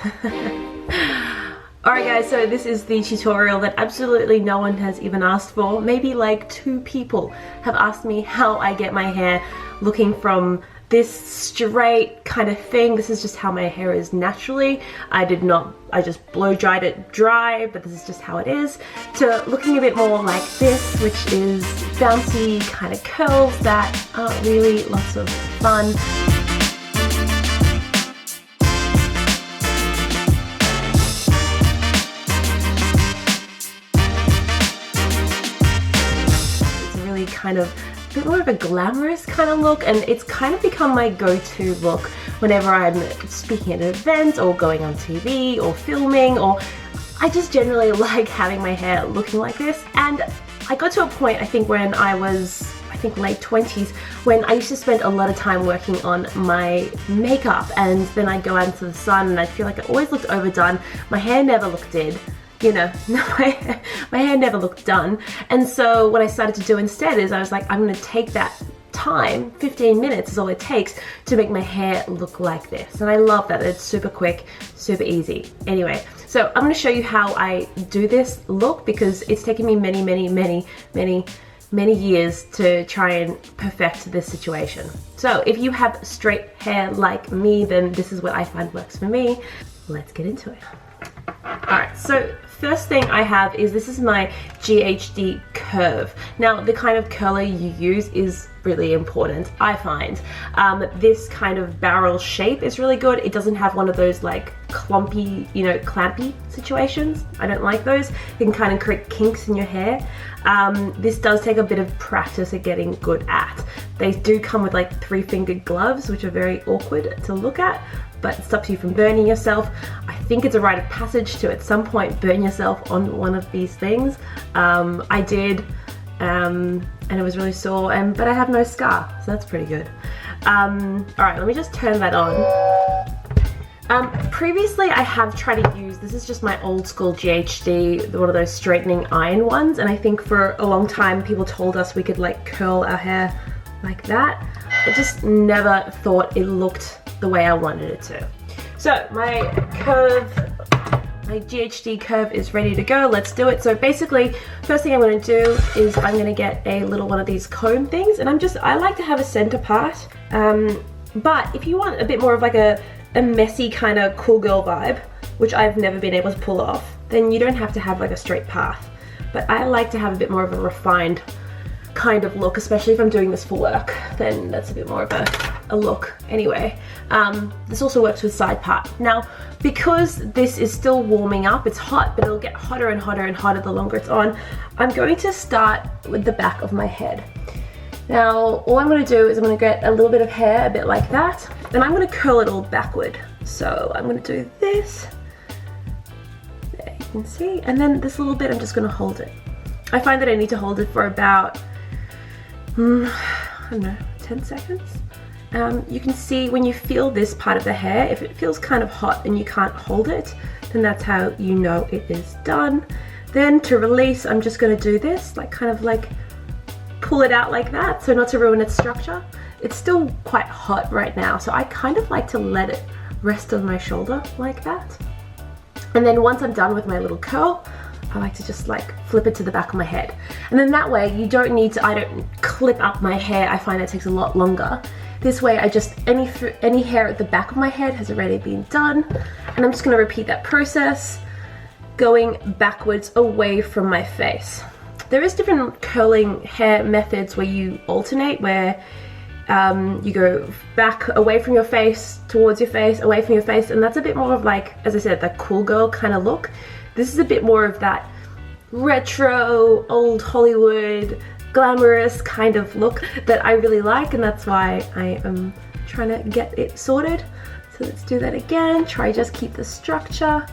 Alright guys, so this is the tutorial that absolutely no one has even asked for. Maybe like 2 people have asked me how I get my hair looking from this straight kind of thing. This is just how my hair is naturally. I just blow dried it dry, but this is just how it is, to looking a bit more like this, which is bouncy kind of curls that are really lots of fun. Kind of a bit more of a glamorous kind of look, and it's kind of become my go-to look whenever I'm speaking at an event or going on TV or filming, or I just generally like having my hair looking like this. And I got to a point, I think when I was late 20s, when I used to spend a lot of time working on my makeup, and then I'd go out into the sun and I feel like it always looked overdone. My hair never looked did. You know, my hair never looked done. And so what I started to do instead is I was like, I'm gonna take that time, 15 minutes is all it takes to make my hair look like this. And I love that, it's super quick, super easy. Anyway, so I'm gonna show you how I do this look, because it's taken me many years to try and perfect this situation. So if you have straight hair like me, then this is what I find works for me. Let's get into it. Alright, so first thing I have is, this is my GHD curve. Now, the kind of curler you use is really important, I find. This kind of barrel shape is really good. It doesn't have one of those like clumpy, you know, clampy situations. I don't like those. It can kind of create kinks in your hair. This does take a bit of practice at getting good at. They do come with like 3-fingered gloves, which are very awkward to look at, but it stops you from burning yourself. I think it's a rite of passage to at some point burn yourself on one of these things. I did, and it was really sore, but I have no scar, so that's pretty good. Alright, let me just turn that on. Previously I have tried to use, this is just my old school GHD, one of those straightening iron ones, and I think for a long time people told us we could like curl our hair like that. I just never thought it looked the way I wanted it to. So my curve, my GHD curve is ready to go. Let's do it. So basically, first thing I'm going to do is I'm going to get a little one of these comb things, and I like to have a center part. But if you want a bit more of like a messy kind of cool girl vibe, which I've never been able to pull off, then you don't have to have like a straight path. But I like to have a bit more of a refined kind of look, especially if I'm doing this for work, then that's a bit more of a look. Anyway, this also works with side part. Now, because this is still warming up, it's hot, but it'll get hotter and hotter and hotter the longer it's on, I'm going to start with the back of my head. Now, all I'm going to do is I'm going to get a little bit of hair, a bit like that, and I'm going to curl it all backward. So I'm going to do this, there you can see, and then this little bit I'm just going to hold it. I find that I need to hold it for about, I don't know, 10 seconds. You can see when you feel this part of the hair, if it feels kind of hot and you can't hold it, then that's how you know it is done. Then to release, I'm just going to do this, like kind of like pull it out like that, so not to ruin its structure. It's still quite hot right now, so I kind of like to let it rest on my shoulder like that. And then once I'm done with my little curl, I like to just like flip it to the back of my head. And then that way you don't need to, I don't clip up my hair. I find that takes a lot longer. This way I just, any hair at the back of my head has already been done. And I'm just gonna repeat that process, going backwards away from my face. There is different curling hair methods where you alternate, where you go back away from your face, towards your face, away from your face, and that's a bit more of like, as I said, that cool girl kind of look. This is a bit more of that retro, old Hollywood, glamorous kind of look that I really like, and that's why I am trying to get it sorted. So let's do that again, try just keep the structure.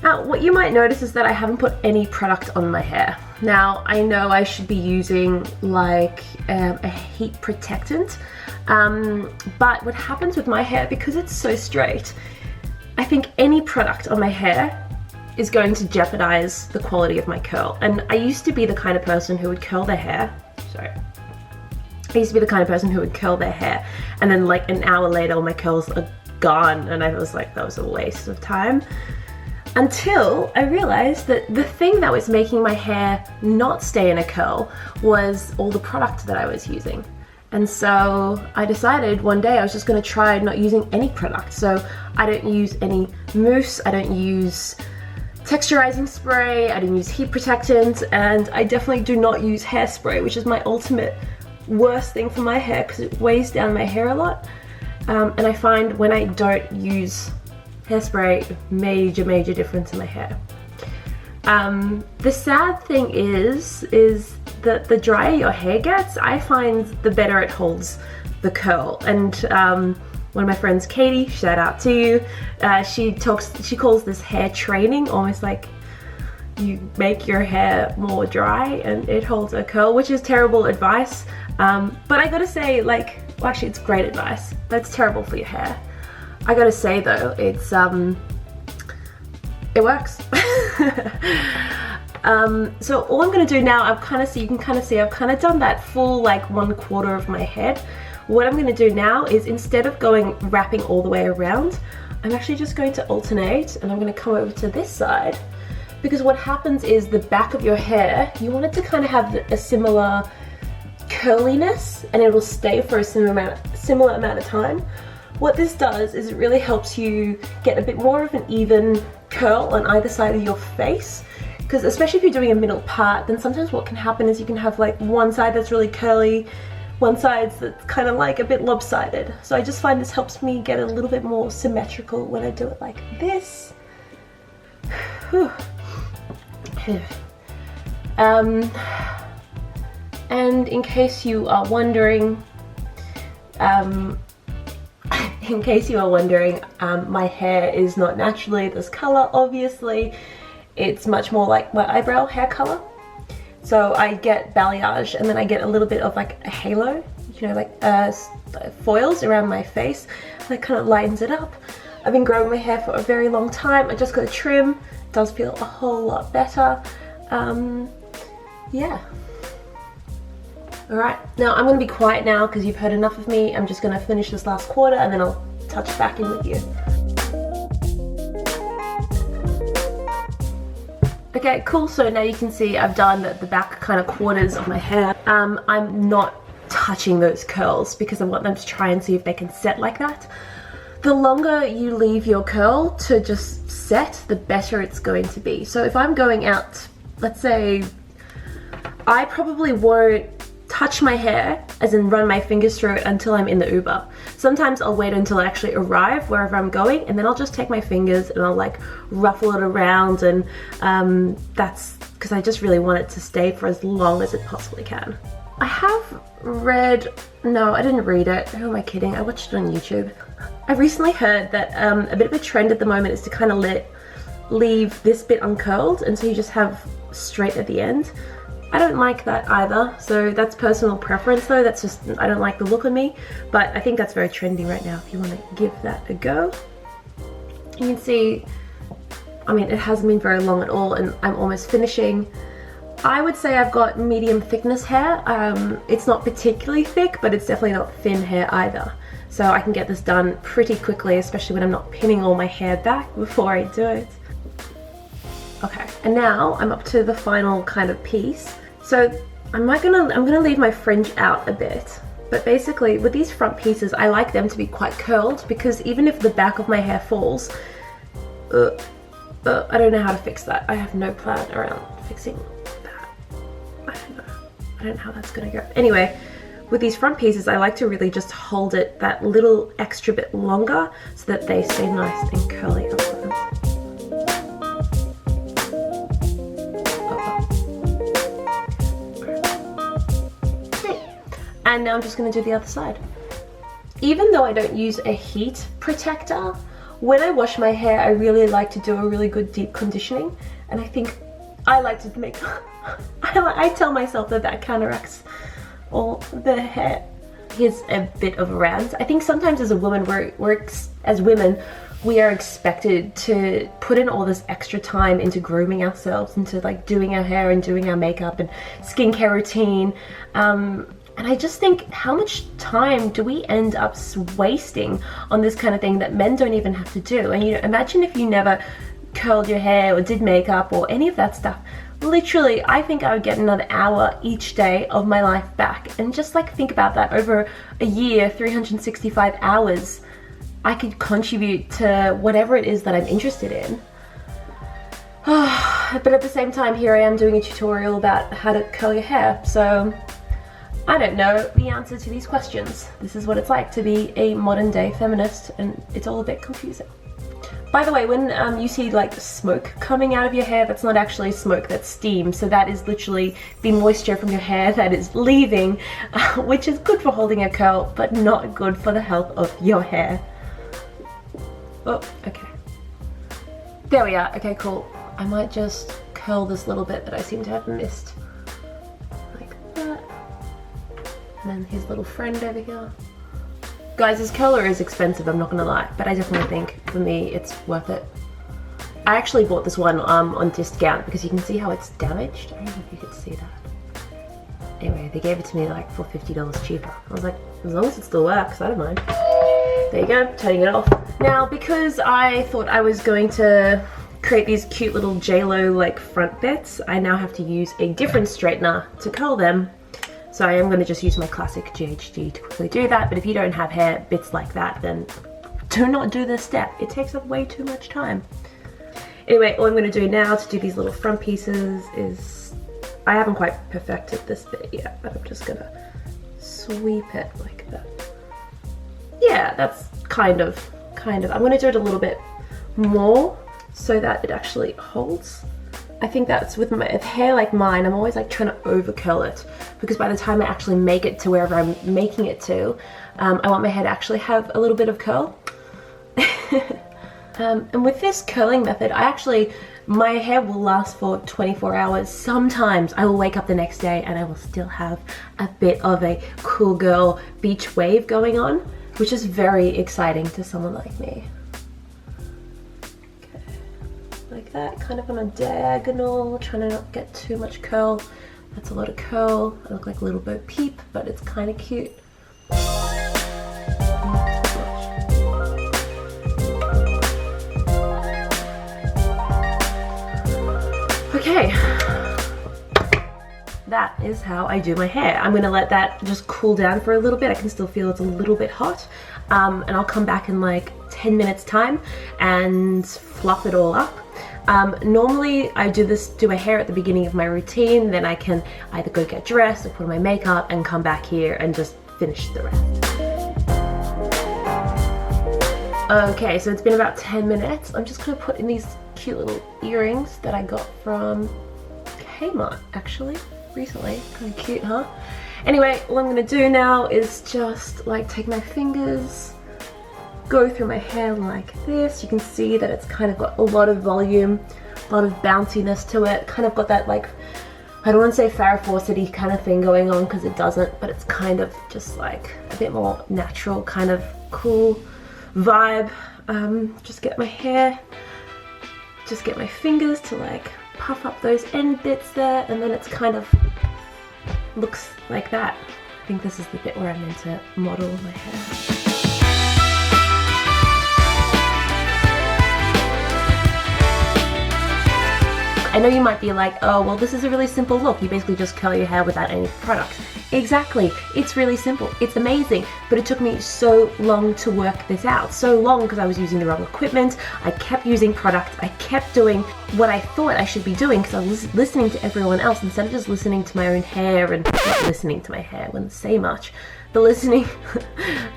Now, what you might notice is that I haven't put any product on my hair. Now, I know I should be using like a heat protectant, but what happens with my hair, because it's so straight, I think any product on my hair is going to jeopardize the quality of my curl. And I used to be the kind of person who would curl their hair, I used to be the kind of person who would curl their hair and then like an hour later all my curls are gone, and I was like, that was a waste of time. Until I realized that the thing that was making my hair not stay in a curl was all the product that I was using. And so I decided one day I was just going to try not using any product. So I don't use any mousse, I don't use texturizing spray, I don't use heat protectant, and I definitely do not use hairspray, which is my ultimate worst thing for my hair because it weighs down my hair a lot. And I find when I don't use hairspray, major difference in my hair. The sad thing is that the drier your hair gets, I find the better it holds the curl. And one of my friends, Katie, shout out to you, she calls this hair training, almost like you make your hair more dry and it holds a curl, which is terrible advice. But I gotta say, like, well, actually it's great advice, but it's terrible for your hair. I gotta say though, it works. So all I'm gonna do now, you can kind of see I've kind of done that full like 1/4 of my head. What I'm gonna do now is, instead of wrapping all the way around, I'm actually just going to alternate, and I'm gonna come over to this side, because what happens is the back of your hair, you want it to kind of have a similar curliness, and it will stay for a similar amount of time. What this does is it really helps you get a bit more of an even curl on either side of your face, because especially if you're doing a middle part, then sometimes what can happen is you can have like one side that's really curly, one side that's kind of like a bit lopsided. So I just find this helps me get a little bit more symmetrical when I do it like this. And in case you are wondering, my hair is not naturally this color, obviously. It's much more like my eyebrow hair color. So I get balayage, and then I get a little bit of like a halo, you know, like foils around my face. That kind of lightens it up. I've been growing my hair for a very long time. I just got a trim. It does feel a whole lot better. Yeah. Alright, now I'm going to be quiet now because you've heard enough of me. I'm just going to finish this last quarter and then I'll touch back in with you. Okay, cool. So now you can see I've done the back kind of quarters of my hair. I'm not touching those curls because I want them to try and see if they can set like that. The longer you leave your curl to just set, the better it's going to be. So if I'm going out, let's say, I probably won't touch my hair, as in run my fingers through it, until I'm in the Uber. Sometimes I'll wait until I actually arrive wherever I'm going, and then I'll just take my fingers and I'll like ruffle it around, and that's because I just really want it to stay for as long as it possibly can. I have read, no, I didn't read it. Who am I kidding? I watched it on YouTube. I recently heard that a bit of a trend at the moment is to kind of leave this bit uncurled, and so you just have straight at the end. I don't like that either, so that's personal preference though. That's just, I don't like the look on me, but I think that's very trendy right now if you want to give that a go. You can see, I mean, it hasn't been very long at all and I'm almost finishing. I would say I've got medium thickness hair. It's not particularly thick, but it's definitely not thin hair either. So I can get this done pretty quickly, especially when I'm not pinning all my hair back before I do it. Okay, and now I'm up to the final kind of piece. So I'm gonna leave my fringe out a bit, but basically with these front pieces, I like them to be quite curled, because even if the back of my hair falls, I don't know how to fix that. I have no plan around fixing that. I don't know how that's gonna go. Anyway, with these front pieces, I like to really just hold it that little extra bit longer so that they stay nice and curly up front. And now I'm just going to do the other side. Even though I don't use a heat protector, when I wash my hair, I really like to do a really good deep conditioning. And I think I like to make, I tell myself that counteracts all the hair. Here's a bit of a rant. I think sometimes as a woman, as women, we are expected to put in all this extra time into grooming ourselves, into like doing our hair and doing our makeup and skincare routine. And I just think, how much time do we end up wasting on this kind of thing that men don't even have to do? And you know, imagine if you never curled your hair or did makeup or any of that stuff. Literally, I think I would get another hour each day of my life back. And just like think about that, over a year, 365 hours, I could contribute to whatever it is that I'm interested in. But at the same time, here I am doing a tutorial about how to curl your hair. So I don't know the answer to these questions. This is what it's like to be a modern day feminist, and it's all a bit confusing. By the way, when you see like smoke coming out of your hair, that's not actually smoke, that's steam. So that is literally the moisture from your hair that is leaving, which is good for holding a curl, but not good for the health of your hair. Oh, okay. There we are. Okay, cool. I might just curl this little bit that I seem to have missed. Like that. And then his little friend over here. Guys, this curler is expensive, I'm not gonna lie, but I definitely think for me it's worth it. I actually bought this one on discount because you can see how it's damaged. I don't know if you could see that. Anyway, they gave it to me like for $50 cheaper. I was like, as long as it still works, I don't mind. There you go, turning it off. Now, because I thought I was going to create these cute little J-Lo like front bits, I now have to use a different straightener to curl them. So I am going to just use my classic GHD to quickly do that, but if you don't have hair bits like that, then do not do this step. It takes up way too much time. Anyway, all I'm going to do now to do these little front pieces is, I haven't quite perfected this bit yet, but I'm just going to sweep it like that. Yeah, that's kind of. I'm going to do it a little bit more so that it actually holds. I think that's with hair like mine, I'm always like trying to over curl it, because by the time I actually make it to wherever I'm making it to, I want my hair to actually have a little bit of curl. And with this curling method, my hair will last for 24 hours. Sometimes I will wake up the next day and I will still have a bit of a cool girl beach wave going on, which is very exciting to someone like me. Like that, kind of on a diagonal, trying to not get too much curl. That's a lot of curl. I look like a little Bo Peep, but it's kind of cute. Okay, that is how I do my hair. I'm gonna let that just cool down for a little bit. I can still feel it's a little bit hot. And I'll come back in like 10 minutes time and fluff it all up. Normally I do my hair at the beginning of my routine, then I can either go get dressed or put on my makeup and come back here and just finish the rest. Okay, so it's been about 10 minutes. I'm just gonna put in these cute little earrings that I got from Kmart actually recently. Kind of cute, huh? Anyway, what I'm gonna do now is just like take my fingers, go through my hair like this. You can see that it's kind of got a lot of volume, a lot of bounciness to it. Kind of got that like, I don't want to say Farrah Fawcett-y kind of thing going on because it doesn't, but it's kind of just like a bit more natural, kind of cool vibe. Just get my fingers to like puff up those end bits there, and then it's kind of looks like that. I think this is the bit where I'm meant to model my hair. I know you might be like, oh, well, this is a really simple look. You basically just curl your hair without any products. Exactly. It's really simple. It's amazing. But it took me so long to work this out. So long because I was using the wrong equipment. I kept using products. I kept doing what I thought I should be doing because I was listening to everyone else instead of just listening to my own hair, and not listening to my hair, I wouldn't say much. But listening,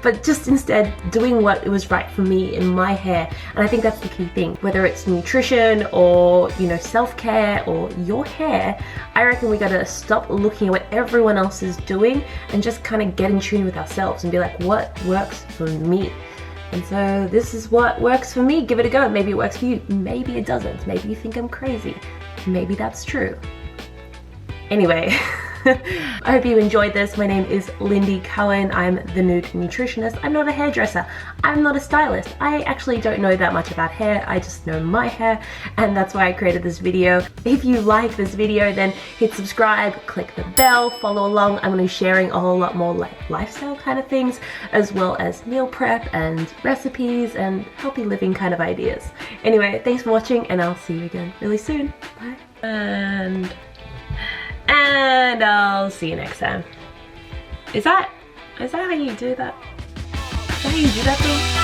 but just instead doing what was right for me in my hair. And I think that's the key thing, whether it's nutrition or, you know, self-care or your hair. I reckon we gotta stop looking at what everyone else is doing and just kind of get in tune with ourselves and be like, what works for me? And so this is what works for me. Give it a go. Maybe it works for you. Maybe it doesn't. Maybe you think I'm crazy. Maybe that's true. Anyway, I hope you enjoyed this. My name is Lindy Cohen. I'm the Nude Nutritionist. I'm not a hairdresser. I'm not a stylist. I actually don't know that much about hair. I just know my hair, and that's why I created this video. If you like this video, then hit subscribe, click the bell, follow along. I'm going to be sharing a whole lot more like lifestyle kind of things, as well as meal prep and recipes and healthy living kind of ideas. Anyway, thanks for watching, and I'll see you again really soon. Bye. And I'll see you next time. Is that how you do that? Is that how you do that thing?